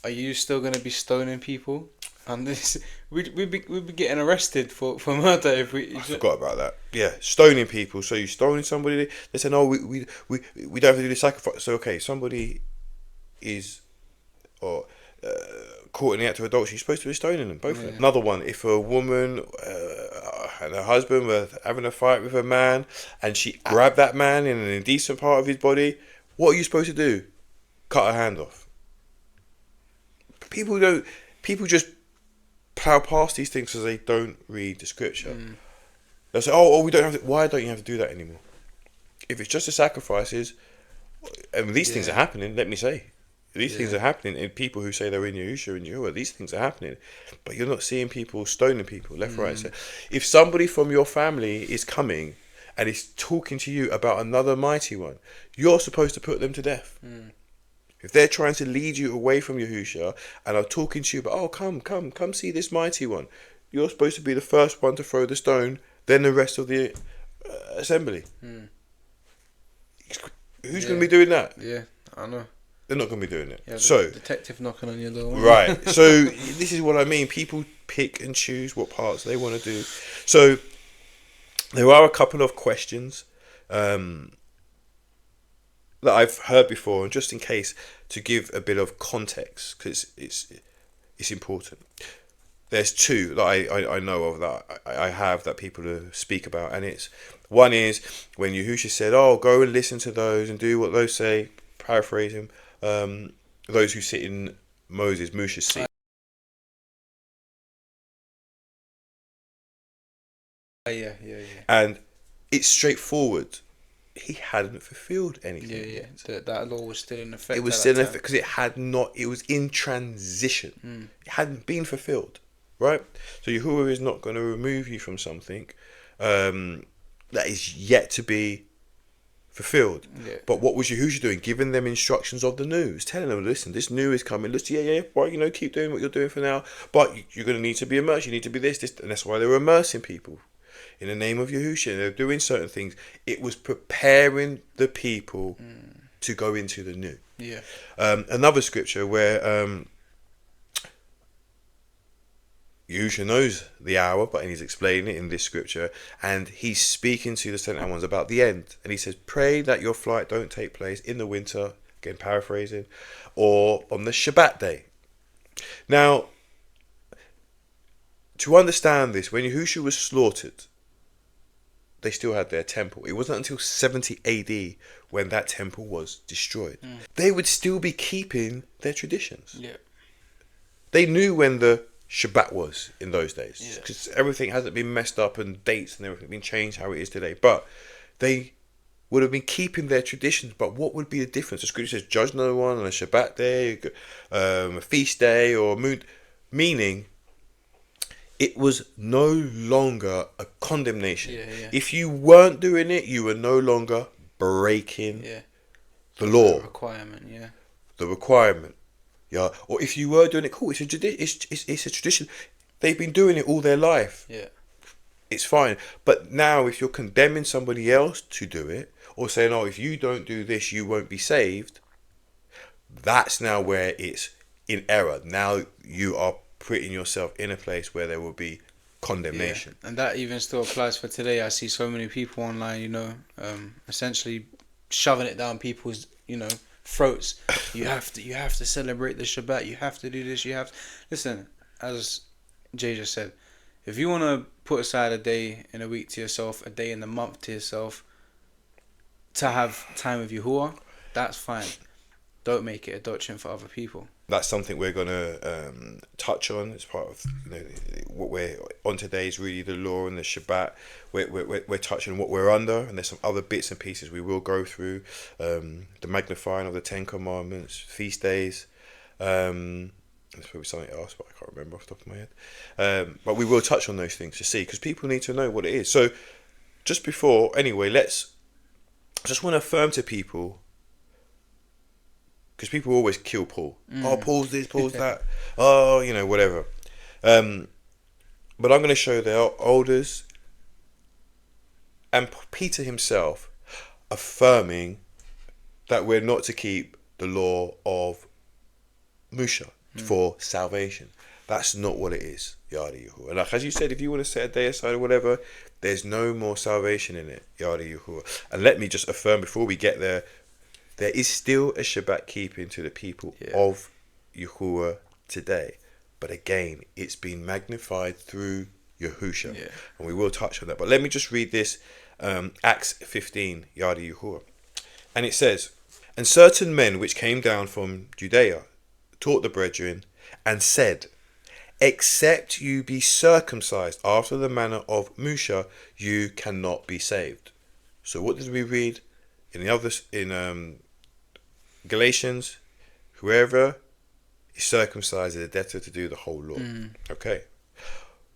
are you still going to be stoning people? And this, we'd be getting arrested for murder if we. I forgot about that. Yeah, stoning people. So you stoning somebody. They say, no, we don't have to do the sacrifice. So okay, somebody is or caught in the act of adultery. You're supposed to be stoning them, both of them. Another one, if a woman and her husband were having a fight with a man, and she grabbed that man in an indecent part of his body, what are you supposed to do? Cut her hand off. People don't. People just plow past these things because they don't read the scripture. They'll say, "Oh, we don't have to." Why don't you have to do that anymore? If it's just the sacrifices, and these things are happening. Let me say, these things are happening in people who say they're in Yahusha and Yahuwah. These things are happening, but you're not seeing people stoning people left, right. So if somebody from your family is coming and is talking to you about another mighty one, you're supposed to put them to death. If they're trying to lead you away from Yahusha and are talking to you about, oh, come see this mighty one, you're supposed to be the first one to throw the stone, then the rest of the assembly. Who's going to be doing that? Yeah, I know. They're not going to be doing it. Yeah, so detective knocking on your door. Right. So this is what I mean. People pick and choose what parts they want to do. So there are a couple of questions that I've heard before, and just in case to give a bit of context, because it's important. There's two that I know of that I have that people speak about, and it's one is when Yahusha said, "Oh, go and listen to those and do what those say." Paraphrase him. Those who sit in Musha's seat. Yeah. And it's straightforward. He hadn't fulfilled anything. Yeah. That law was still in effect. It was still in effect because it had not. It was in transition. It hadn't been fulfilled, right? So Yahuwah is not going to remove you from something that is yet to be fulfilled. Yeah. But what was Yahusha doing? Giving them instructions of the news, telling them, listen, this new is coming. Listen, well, keep doing what you're doing for now. But you're going to need to be immersed. You need to be this, and that's why they were immersing people in the name of Yahusha. They're doing certain things. It was preparing the people to go into the new. Yeah. Another scripture where Yahusha knows the hour, but he's explaining it in this scripture, and he's speaking to the sent out ones about the end, and he says, pray that your flight don't take place in the winter, again paraphrasing, or on the Shabbat day. Now, to understand this, when Yahusha was slaughtered, they still had their temple. It wasn't until 70 AD when that temple was destroyed. They would still be keeping their traditions. Yeah. They knew when the Shabbat was in those days, because everything hasn't been messed up and dates and everything been changed how it is today, but they would have been keeping their traditions. But what would be the difference? The scripture says judge no one on a Shabbat day, a feast day, or moon, meaning it was no longer a condemnation. If you weren't doing it, you were no longer breaking the law, the requirement. Yeah, or if you were doing it, cool. It's a tradition. They've been doing it all their life. Yeah, it's fine. But now, if you're condemning somebody else to do it, or saying, "Oh, if you don't do this, you won't be saved," that's now where it's in error. Now you are putting yourself in a place where there will be condemnation. Yeah. And that even still applies for today. I see so many people online, essentially shoving it down people's, throats. You have to celebrate the Shabbat. You have to do this. Listen, as Jay just said, if you want to put aside a day in a week to yourself, a day in the month to yourself, to have time with Yahuwah, that's fine. Don't make it a doctrine for other people. That's something we're going to touch on as part of what we're on today is really the law and the Shabbat. We're touching what we're under, and there's some other bits and pieces we will go through. The magnifying of the 10 Commandments, feast days. There's probably something else, but I can't remember off the top of my head. But we will touch on those things to see, because people need to know what it is. So just before, anyway, I just want to affirm to people, because people always kill Paul. Oh, Paul's this, Paul's that. Oh, whatever. But I'm going to show the elders and Peter himself affirming that we're not to keep the law of Musha. for salvation. That's not what it is, Yada Yahuwah. And like, as you said, if you want to set a day aside or whatever, there's no more salvation in it, Yada Yahuwah. And let me just affirm before we get there, there is still a Shabbat keeping to the people of Yahuwah today. But again, it's been magnified through Yahusha. Yeah. And we will touch on that. But let me just read this, Acts 15, Yada Yahuwah. And it says, "And certain men which came down from Judea taught the brethren, and said, Except you be circumcised after the manner of Musha, you cannot be saved." So what did we read in the others in Galatians? Whoever is circumcised is a debtor to do the whole law. Okay.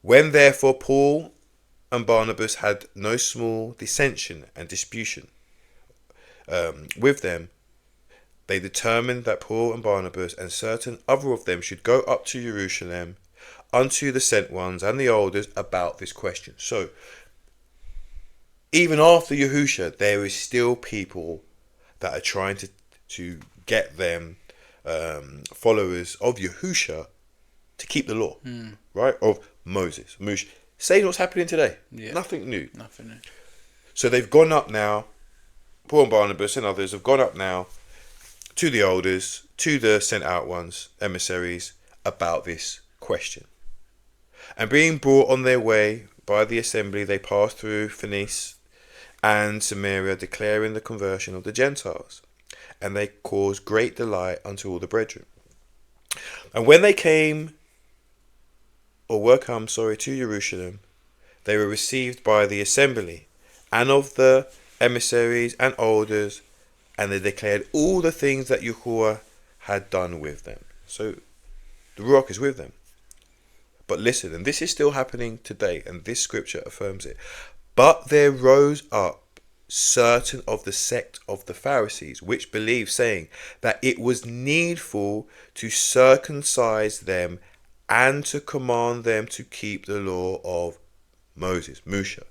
"When therefore Paul and Barnabas had no small dissension and disputation with them, they determined that Paul and Barnabas and certain other of them should go up to Jerusalem unto the sent ones and the elders about this question." So, even after Yahusha, there is still people that are trying to get them followers of Yahusha to keep the law, right? Of Moses. Say what's happening today. Yeah. Nothing new. Nothing new. So they've gone up now. Paul and Barnabas and others have gone up now to the elders, to the sent out ones, emissaries, about this question. "And being brought on their way by the assembly, they passed through Phoenice and Samaria, declaring the conversion of the Gentiles. And they caused great delight unto all the brethren. And when they were come to Jerusalem, they were received by the assembly and of the emissaries and elders, and they declared all the things that Yahuwah had done with them." So the Ruach is with them. But listen, and this is still happening today, and this scripture affirms it. "But there rose up certain of the sect of the Pharisees, which believed, saying that it was needful to circumcise them and to command them to keep the law of Moses," Musha.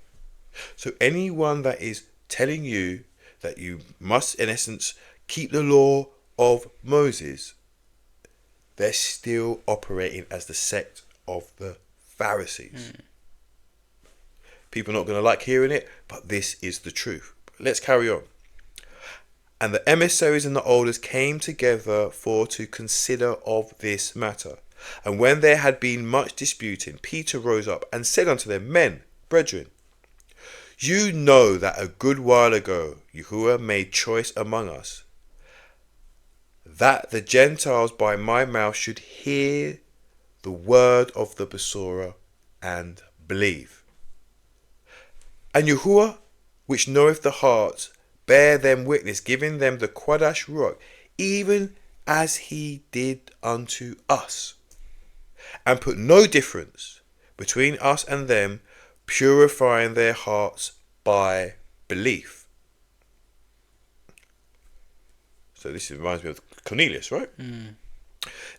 So anyone that is telling you that you must, in essence, keep the law of Moses, they're still operating as the sect of the Pharisees. People are not going to like hearing it, but this is the truth. Let's carry on. "And the emissaries and the elders came together for to consider of this matter. And when there had been much disputing, Peter rose up and said unto them, Men, brethren, you know that a good while ago Yahuwah made choice among us, that the Gentiles by my mouth should hear the word of the Besorah and believe. And Yahuwah, which knoweth the hearts, bear them witness, giving them the Quadash Ruach, even as he did unto us, and put no difference between us and them, purifying their hearts by belief." So this reminds me of Cornelius, right?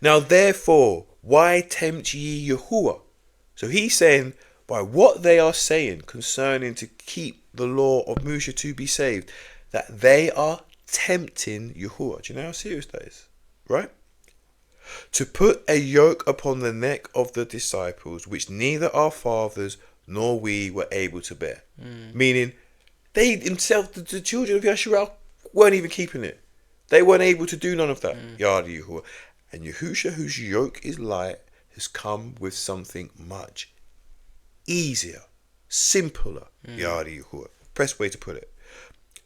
"Now therefore, why tempt ye Yahuwah?" So he's saying, by what they are saying concerning to keep the law of Musha to be saved, that they are tempting Yahuwah. Do you know how serious that is? Right? "To put a yoke upon the neck of the disciples, which neither our fathers nor we were able to bear." Meaning, they themselves, the children of Yeshua, weren't even keeping it. They weren't able to do none of that. Yada Yahuwah. And Yahusha, whose yoke is light, has come with something much easier, simpler. Yada Yahuwah. Best way to put it.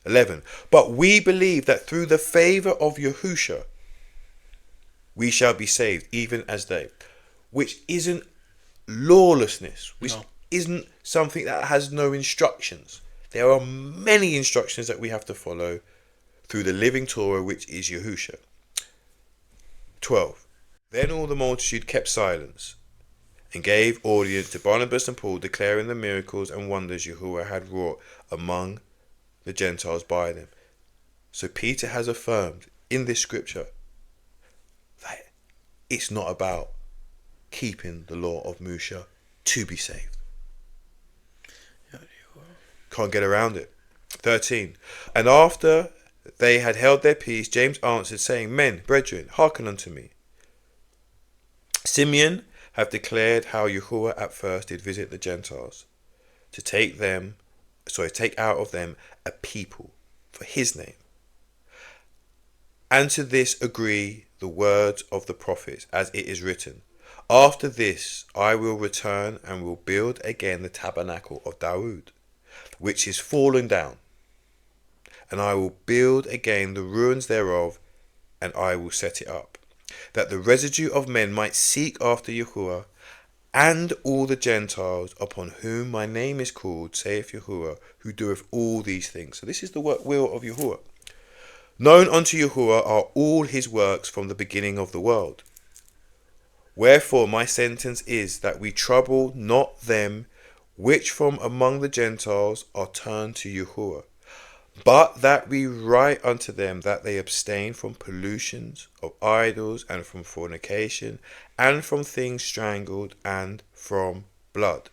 11. "But we believe that through the favor of Yahusha, we shall be saved, even as they." Which isn't lawlessness, which isn't something that has no instructions. There are many instructions that we have to follow through the living Torah, which is Yahusha. 12. "Then all the multitude kept silence, and gave audience to Barnabas and Paul, declaring the miracles and wonders Yahuwah had wrought among the Gentiles by them." So Peter has affirmed in this scripture that it's not about keeping the law of Musha to be saved. Can't get around it. 13. "And after they had held their peace, James answered, saying, Men, brethren, hearken unto me. Simeon have declared how Yahuwah at first did visit the Gentiles to take out of them a people for his name. And to this agree the words of the prophets, as it is written, after this I will return and will build again the tabernacle of Dawood, which is fallen down, and I will build again the ruins thereof, and I will set it up, that the residue of men might seek after Yahuwah, and all the Gentiles upon whom my name is called, saith Yahuwah, who doeth all these things. So this is the will of Yahuwah. Known unto Yahuwah are all his works from the beginning of the world. Wherefore my sentence is that we trouble not them which from among the Gentiles are turned to Yahuwah, but that we write unto them that they abstain from pollutions of idols, and from fornication, and from things strangled, and from blood.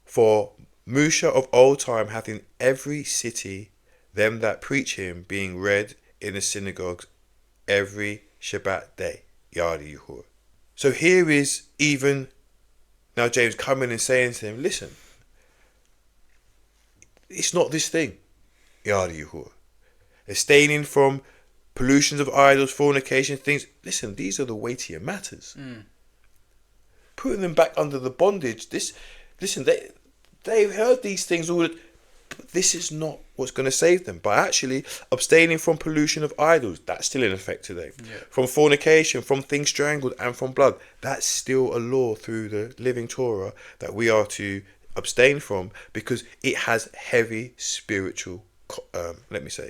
For Musha of old time hath in every city them that preach him, being read in the synagogues every Shabbat day. Yada Yahuwah. So here is even now James coming and saying to him, listen, it's not this thing. Yada Yahuwah. Abstaining from pollutions of idols, fornication, things. Listen, these are the weightier matters. Putting them back under the bondage. They've heard these things all. But this is not what's going to save them. But actually, abstaining from pollution of idols, that's still in effect today. Yeah. From fornication, from things strangled, and from blood, that's still a law through the living Torah that we are to abstain from, because it has heavy spiritual,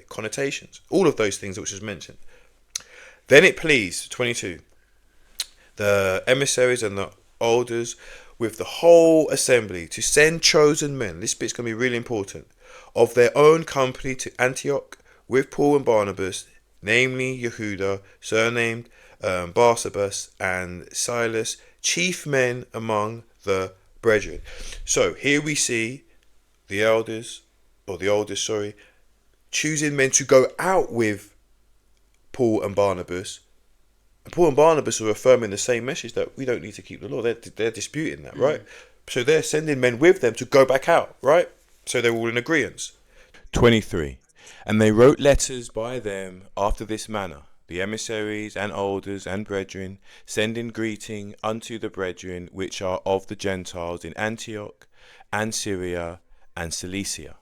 connotations. All of those things which is mentioned. Then it pleased, 22, the emissaries and the elders with the whole assembly to send chosen men, this bit's going to be really important, of their own company to Antioch with Paul and Barnabas, namely Yehuda, surnamed Barsabas, and Silas, chief men among the brethren. So here we see the elders choosing men to go out with Paul and Barnabas. And Paul and Barnabas are affirming the same message that we don't need to keep the law. They're disputing that, right? So they're sending men with them to go back out, right? So they're all in agreement. 23. And they wrote letters by them after this manner, the emissaries and elders and brethren, sending greeting unto the brethren which are of the Gentiles in Antioch and Syria and Cilicia.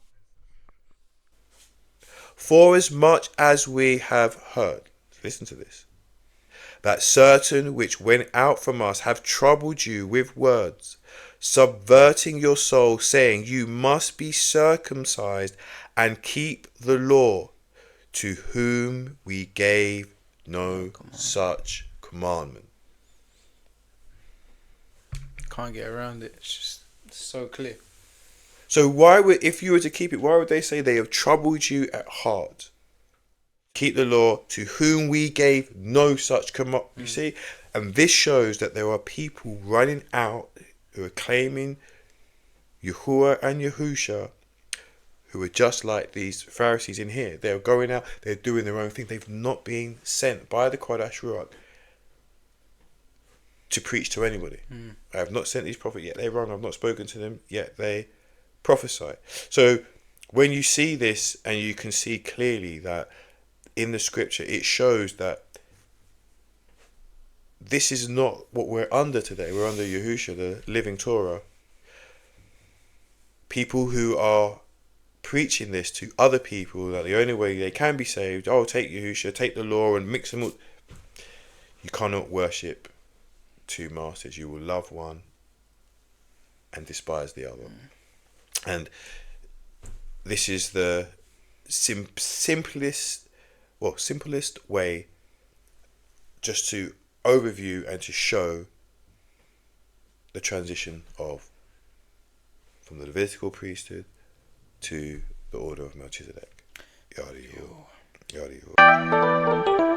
For as much as we have heard, listen to this, that certain which went out from us have troubled you with words, subverting your soul, saying, you must be circumcised and keep the law, to whom we gave no such commandment. Can't get around it. It's so clear. So if you were to keep it, why would they say they have troubled you at heart? Keep the law, to whom we gave no such command. You see? And this shows that there are people running out who are claiming Yahuwah and Yahusha, who are just like these Pharisees in here. They're going out, they're doing their own thing. They've not been sent by the Kodesh Ruach to preach to anybody. I have not sent these prophets, yet they run. I've not spoken to them, yet they prophesy. So when you see this, and you can see clearly that in the scripture, it shows that this is not what we're under today. We're under Yahusha, the living Torah. People who are preaching this to other people, that the only way they can be saved, take Yahusha, take the law and mix them up. You cannot worship two masters. You will love one and despise the other. And this is the simplest way just to overview and to show the transition from the Levitical priesthood to the order of Melchizedek. Yada, yada, yada.